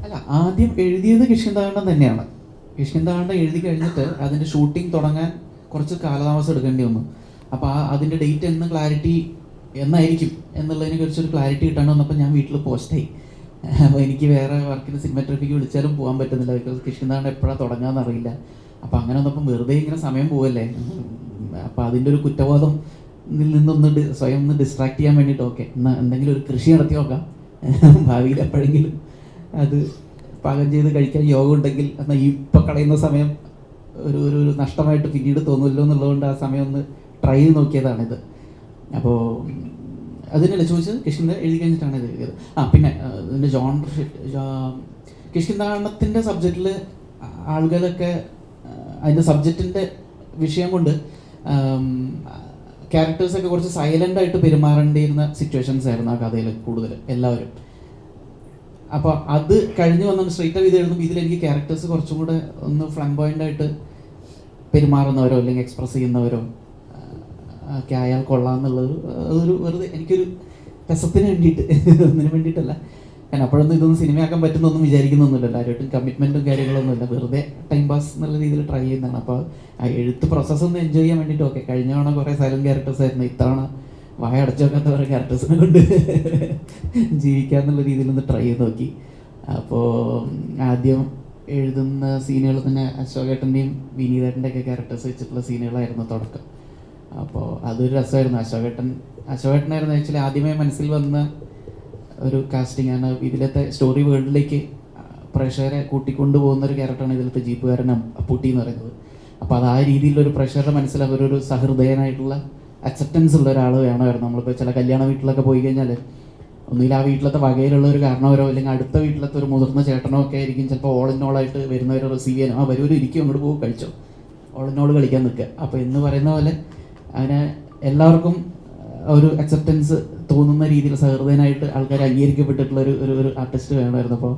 അല്ല, ആദ്യം എഴുതിയത് കിഷ്കിന്ധാകണ്ഡം തന്നെയാണ്. കിഷ്കിന്ധാകണ്ഡം എഴുതി കഴിഞ്ഞിട്ട് അതിൻ്റെ ഷൂട്ടിംഗ് തുടങ്ങാൻ കുറച്ച് കാലതാമസം എടുക്കേണ്ടി വന്നു. അപ്പോൾ അതിൻ്റെ ഡേറ്റ് എന്ന് ക്ലാരിറ്റി എന്നായിരിക്കും എന്നുള്ളതിനെ കുറിച്ചൊരു ക്ലാരിറ്റി കിട്ടാണ്ട് വന്നപ്പോൾ ഞാൻ വീട്ടിൽ പോസ്റ്റായി. അപ്പോൾ എനിക്ക് വേറെ വർക്കിന് സിനിമാറ്റോഗ്രാഫിക്ക് വിളിച്ചാലും പോകാൻ പറ്റുന്നില്ല, ബിക്കോസ് കിഷ്കിന്ധാകണ്ഡം എപ്പോഴാണ് തുടങ്ങാമെന്ന് അറിയില്ല. അപ്പോൾ അങ്ങനെ വന്നപ്പം വെറുതെ ഇങ്ങനെ സമയം പോവല്ലേ, അപ്പോൾ അതിൻ്റെ ഒരു കുറ്റബോധം നിന്നൊന്ന് സ്വയം ഒന്ന് ഡിസ്ട്രാക്ട് ചെയ്യാൻ വേണ്ടിയിട്ട് ഓക്കെ എന്നാൽ എന്തെങ്കിലും ഒരു കൃഷി നടത്തി നോക്കാം, ഭാവിയിൽ എപ്പോഴെങ്കിലും അത് പാകം ചെയ്ത് കഴിക്കാൻ യോഗം ഉണ്ടെങ്കിൽ എന്നാൽ ഇപ്പം കളയുന്ന സമയം ഒരു ഒരു നഷ്ടമായിട്ട് പിന്നീട് തോന്നുമല്ലോ എന്നുള്ളതുകൊണ്ട് ആ സമയം ഒന്ന് ട്രൈ ചെയ്ത് നോക്കിയതാണിത്. അപ്പോൾ അതിനല്ല ചോദിച്ചത്, കിഷ്കിന്ധാ എഴുതി കഴിഞ്ഞിട്ടാണ് ഇത് എഴുതിയത്. പിന്നെ ഇതിൻ്റെ ജോണർ കിഷ്കിന്ധാകണ്ഡത്തിൻ്റെ സബ്ജക്റ്റിൽ ആളുകളൊക്കെ അതിൻ്റെ സബ്ജക്റ്റിൻ്റെ വിഷയം കൊണ്ട് ക്യാരക്ടേഴ്സൊക്കെ കുറച്ച് സൈലൻ്റ് ആയിട്ട് പെരുമാറേണ്ടിയിരുന്ന സിറ്റുവേഷൻസ് ആയിരുന്നു ആ കഥയിൽ കൂടുതൽ എല്ലാവരും. അപ്പോൾ അത് കഴിഞ്ഞ് വന്നിട്ട് സ്ട്രെയിറ്റ് ചെയ്ത് എഴുതുമ്പോൾ ഇതിലെനിക്ക് ക്യാരക്ടേഴ്സ് കുറച്ചും കൂടെ ഒന്ന് ഫ്ലംബോയൻ്റ് ആയിട്ട് പെരുമാറുന്നവരോ അല്ലെങ്കിൽ എക്സ്പ്രസ് ചെയ്യുന്നവരോ ഒക്കെ ആയാൽ കൊള്ളാമെന്നുള്ളത് അതൊരു വെറുതെ എനിക്കൊരു രസത്തിന് വേണ്ടിയിട്ട്, ഒന്നിനു വേണ്ടിയിട്ടല്ല. കാരണം അപ്പോഴൊന്നും ഇതൊന്നും സിനിമയാക്കാൻ പറ്റുന്നൊന്നും വിചാരിക്കുന്നൊന്നുമില്ല, ആരോട്ടും കമ്മിറ്റ്മെൻറ്റും കാര്യങ്ങളൊന്നുമില്ല, വെറുതെ ടൈം പാസ് എന്നുള്ള രീതിയിൽ ട്രൈ ചെയ്യുന്നതാണ്. അപ്പോൾ ആ എഴുത്ത് പ്രോസസ്സ് ഒന്ന് എൻജോയ് ചെയ്യാൻ വേണ്ടിയിട്ട് ഓക്കെ. കഴിഞ്ഞ തവണ കുറേ സൈലൻറ്റ് ക്യാരക്ടേഴ്സ് ആയിരുന്നു, ഇത്തവണ വായ അടച്ചു വെക്കാത്ത കുറേ ക്യാരക്ടേഴ്സിനെ കൊണ്ട് ജീവിക്കാന്നുള്ള രീതിയിലൊന്ന് ട്രൈ ചെയ്ത് നോക്കി. അപ്പോൾ ആദ്യം എഴുതുന്ന സീനുകൾ തന്നെ അശോകേട്ടൻ്റെയും വിനീതേട്ടൻ്റെ ഒക്കെ ക്യാരക്ടേഴ്സ് വെച്ചിട്ടുള്ള സീനുകളായിരുന്നു തുടക്കം. അപ്പോൾ അതൊരു രസമായിരുന്നു. അശോകേട്ടനായിരുന്നു ആക്ച്വലി ആദ്യമേ മനസ്സിൽ വന്ന ഒരു കാസ്റ്റിംഗ് ആണ്. ഇതിലത്തെ സ്റ്റോറി വേൾഡിലേക്ക് പ്രേക്ഷകരെ കൂട്ടിക്കൊണ്ടു പോകുന്ന ഒരു ക്യാരക്ടറാണ് ഇതിലത്തെ ജീപ്പുകാരൻ അപ്പൂട്ടി എന്ന് പറയുന്നത്. അപ്പോൾ അത് ആ രീതിയിലൊരു പ്രേക്ഷകരുടെ മനസ്സിൽ അവരൊരു സഹൃദയനായിട്ടുള്ള അക്സെപ്റ്റൻസ് ഉള്ള ഒരാൾ വേണമായിരുന്നു. നമ്മളിപ്പോൾ ചില കല്യാണ വീട്ടിലൊക്കെ പോയി കഴിഞ്ഞാൽ ഒന്നുകിൽ ആ വീട്ടിലത്തെ വകയിലുള്ള ഒരു കാരണവരോ അല്ലെങ്കിൽ അടുത്ത വീട്ടിലത്തെ ഒരു മുതിർന്ന ചേട്ടനോ ഒക്കെ ആയിരിക്കും ചിലപ്പോൾ ഓൾ ഇൻ ഓൾ ആയിട്ട് വരുന്നവരെ റിസീവ് ചെയ്യാനോ വരൂര് ഇരിക്കും, അങ്ങോട്ട് പോകും, കഴിച്ചോ, ഓൾ ഇൻ ഓൾ കളിക്കാൻ നിൽക്കുക. അപ്പോൾ എന്ന് പറയുന്ന പോലെ അങ്ങനെ എല്ലാവർക്കും ഒരു അക്സെപ്റ്റൻസ് തോന്നുന്ന രീതിയിൽ സഹൃദയനായിട്ട് ആൾക്കാർ അംഗീകരിക്കപ്പെട്ടിട്ടുള്ള ഒരു ആർട്ടിസ്റ്റ് വേണമായിരുന്നു. അപ്പോൾ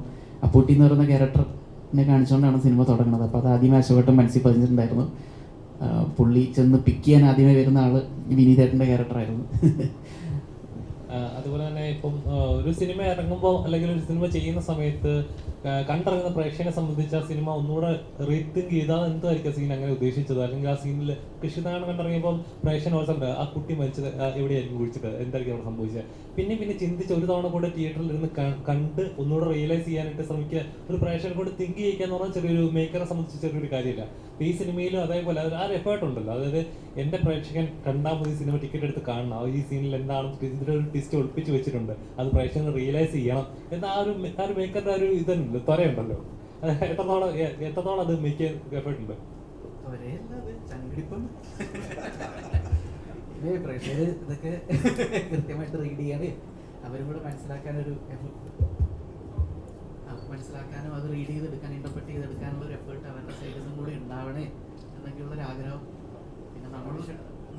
അപ്പൂട്ടി എന്ന് പറയുന്ന ക്യാരക്ടറിനെ കാണിച്ചുകൊണ്ടാണ് സിനിമ തുടങ്ങുന്നത്. അപ്പോൾ അത് ആദ്യമേ അശോകേട്ടൻ മനസ്സിൽ പതിഞ്ഞിട്ടുണ്ടായിരുന്നു. പുള്ളി ചെന്ന് പിക്ക് ചെയ്യാൻ ആദ്യമേ വരുന്ന ആൾ വിനീതേട്ടൻ്റെ ക്യാരക്ടറായിരുന്നു. അതുപോലെ തന്നെ ഇപ്പം ഒരു സിനിമ ഇറങ്ങുമ്പോൾ അല്ലെങ്കിൽ ഒരു സിനിമ ചെയ്യുന്ന സമയത്ത് കണ്ടിറങ്ങുന്ന പ്രേക്ഷകനെ സംബന്ധിച്ച് ആ സിനിമ ഒന്നുകൂടെ റീതിങ്ക് ചെയ്താൽ എന്തായിരിക്കും സീൻ അങ്ങനെ ഉദ്ദേശിച്ചത്, അല്ലെങ്കിൽ ആ സീനിൽ കൃഷിനാണ് കണ്ടിറങ്ങിയപ്പോൾ പ്രേക്ഷകൻ ഓർമ്മ ആ കുട്ടി മരിച്ചത് എവിടെയായിരിക്കും കുഴിച്ചത്, എന്തായിരിക്കും അവിടെ സംഭവിച്ചത്, പിന്നെ ചിന്തിച്ച് ഒരു തവണ കൂടെ തിയേറ്ററിൽ ഇരുന്ന് കണ്ട് ഒന്നുകൂടെ റിയലൈസ് ചെയ്യാനായിട്ട് ശ്രമിക്കുക. ഒരു പ്രേക്ഷകനെ കൊണ്ട് തിങ്ക് ചെയ്യിക്കാന്ന് പറഞ്ഞാൽ ചെറിയൊരു മേക്കറെ സംബന്ധിച്ച് ചെറിയൊരു കാര്യമില്ല. ഈ സിനിമയിലും അതേപോലെ ആ ഒരു എഫേർട്ട് ഉണ്ടല്ലോ, അതായത് എൻ്റെ പ്രേക്ഷകൻ കണ്ടാൽ മതി സിനിമ ടിക്കറ്റ് എടുത്ത് കാണണം, ഈ സീനിൽ എന്താണ് ഇതിലൊരു ട്വിസ്റ്റ് ഒളിപ്പിച്ച് വെച്ചിട്ടുണ്ട്, അത് പ്രേക്ഷകൻ റിയലൈസ് ചെയ്യണം എന്ന ആ ഒരു മേക്കറിൻ്റെ ഒരു ഇതുണ്ടല്ലോ, ത്വരയുണ്ടല്ലോ, എത്രത്തോളം അത് മേക്ക് എഫേർട്ട് ഉണ്ട്? പ്രേക്ഷകർ ഇതൊക്കെ കൃത്യമായിട്ട് റീഡ് ചെയ്യാതെ അവരും കൂടെ മനസ്സിലാക്കാനും അത് റീഡ് ചെയ്തെടുക്കാൻ ഇന്റർപ്രറ്റ് ചെയ്തെടുക്കാനുള്ള ഒരു എഫേർട്ട് അവരുടെ സൈഡിൽ നിന്നും കൂടി ഉണ്ടാവണേ എന്നൊക്കെയുള്ളൊരു ആഗ്രഹം. പിന്നെ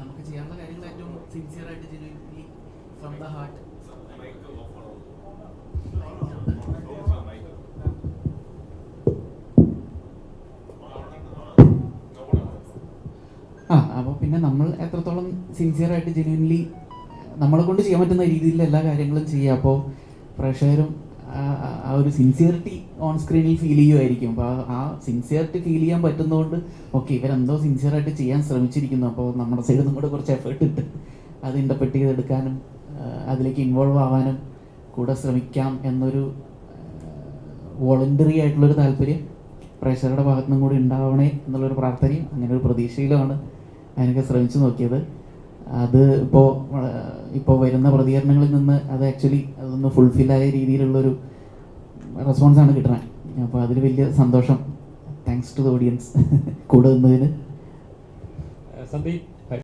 നമുക്ക് ചെയ്യാനുള്ള കാര്യങ്ങൾ ഏറ്റവും സിൻസിയറായിട്ട് ജെന്യുയിൻലി ഫ്രം ദ ഹാർട്ട്. അപ്പോൾ പിന്നെ നമ്മൾ എത്രത്തോളം സിൻസിയറായിട്ട് ജെന്യുയിൻലി നമ്മളെ കൊണ്ട് ചെയ്യാൻ പറ്റുന്ന രീതിയിൽ എല്ലാ കാര്യങ്ങളും ചെയ്യുക. അപ്പോൾ പ്രേക്ഷകരും ആ ഒരു സിൻസിയറിറ്റി ഓൺ സ്ക്രീനിൽ ഫീൽ ചെയ്യുമായിരിക്കും. അപ്പോൾ ആ സിൻസിയറിറ്റി ഫീൽ ചെയ്യാൻ പറ്റുന്നതുകൊണ്ട് ഓക്കെ ഇവരെന്തോ സിൻസിയറായിട്ട് ചെയ്യാൻ ശ്രമിച്ചിരിക്കുന്നു, അപ്പോൾ നമ്മുടെ സൈഡിൽ നിന്നും കൂടെ കുറച്ച് എഫേർട്ട് ഇട്ട് അത് ഇൻ്റർപ്രറ്റ് ചെയ്തെടുക്കാനും അതിലേക്ക് ഇൻവോൾവ് ആവാനും കൂടെ ശ്രമിക്കാം എന്നൊരു വോളണ്ടറി ആയിട്ടുള്ളൊരു താല്പര്യം പ്രേക്ഷകരുടെ ഭാഗത്തു നിന്നും കൂടി ഉണ്ടാവണേ എന്നുള്ളൊരു പ്രാർത്ഥനയും അങ്ങനെ ഒരു പ്രതീക്ഷയിലുമാണ് അതിനൊക്കെ ശ്രമിച്ചു നോക്കിയത്. അത് ഇപ്പോൾ വരുന്ന പ്രതികരണങ്ങളിൽ നിന്ന് അത് ആക്ച്വലി അതൊന്ന് ഫുൾഫില്ലായ രീതിയിലുള്ളൊരു റെസ്പോൺസാണ് കിട്ടുന്നത്. അപ്പോൾ അതിൽ വലിയ സന്തോഷം. താങ്ക്സ് ടു ദ ഓഡിയൻസ് കൂടെ നിന്നതിന്. സന്ദീപ്